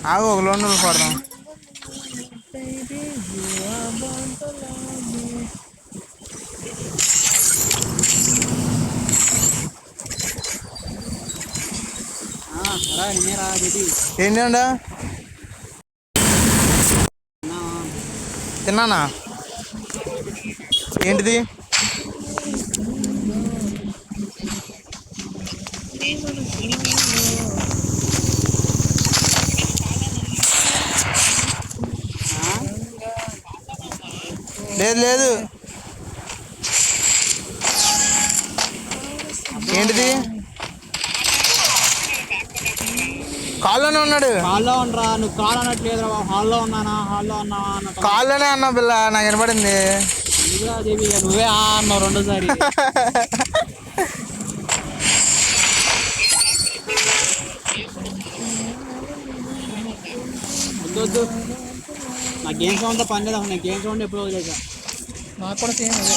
ఆగు ఒక లోన్ పడదాం. ఏంటండా తిన్నానా? ఏంటిది? లేదు లేదు. ఏంటిది? కాల్లోనే ఉన్నాడు. హాల్లో ఉండరా? నువ్వు కాల్ అనట్లేదు. హాల్లో ఉన్నానా? హాల్లో ఉన్నావా? కాల్లోనే అన్నా పిల్ల, నాకు వినపడింది. నువ్వే అన్నావు రెండోసారి. వద్దు నా గేమ్ సౌండ్తో పని లేదు. అసలు నేను గేమ్ సౌండ్ ఎప్పుడు వదిలేసా. నాకు కూడా సేమ్ అదే.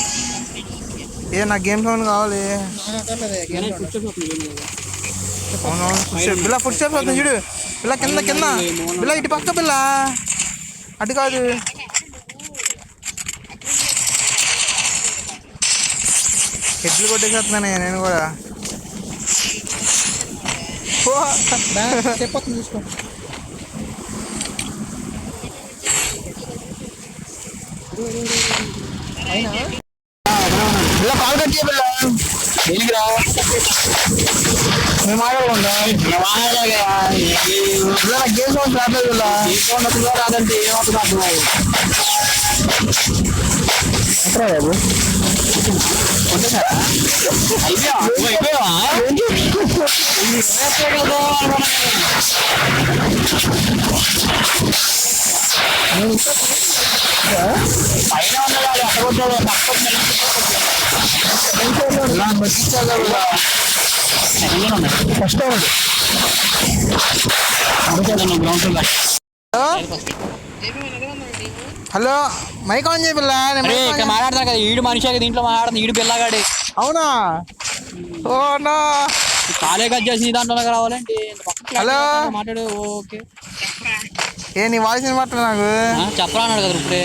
నాకు గేమ్ సౌండ్ కావాలి. పిల్ల ఫుడ్ స్టెప్స్ వస్తుంది చూడు. పిల్ల కింద కింద. పిల్ల ఇటు పక్క పిల్ల, అటు కాదు. హెడ్లు కొట్టేసేస్తున్నాను నేను కూడా. చెప్పొస్తుంది చూసుకో. పిల్ల కాల్ కట్ చేయ పిల్ల. దేనికి రా? మేము మాట్లాడకుండా గేమ్ సౌండ్ రాలేదు పిల్ల. గేమ్ సౌండ్ అసలు రాదంటే ఏమవుతుంది అర్థం బాబు. పైన ఉన్నవాడు హలో మైక్ ఆన్ చేయ పిల్ల. మాట్లాడతాను కదా, ఈడు మనిషి దీంట్లో మాట్లాడుతుంది. ఈడు పిల్లగాడి. అవునా? ఓ నా కాలే కట్ చేసి దాంట్లో రావాలండి. హలో మాట్లాడు. ఓకే నీ వాయిస్ వినపట్లేదు నాకు. చెప్పరా అన్నాడు కదా ఇప్పుడే.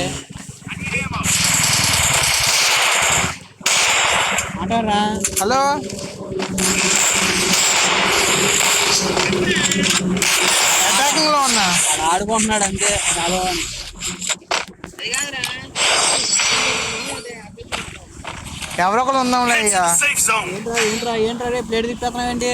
మాట్లాడరా. హలో అటాకింగ్ లో ఉన్నా. ఆడుకుంటున్నాడు అంతే. చాలా ఎవరో ఒకరు ఉందాంలే. ఇక ఏంట్రా ఏంట్రా రే ప్లేట్ తిప్పేస్తున్నావేంటి?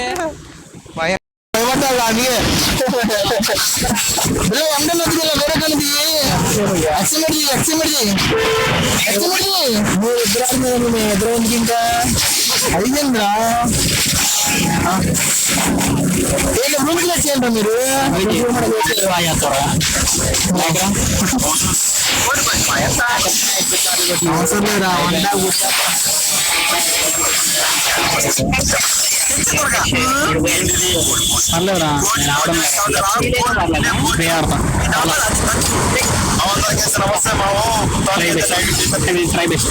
ఇంకా అయిందిరా. రూమ్కి వచ్చేయండి మీరు. అవసరం లేదురా. పర్లేదురా, నేను ఆడడం try best.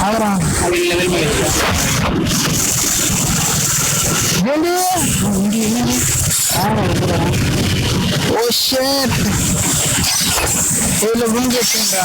Oh shit. Room చేసిండ్రా.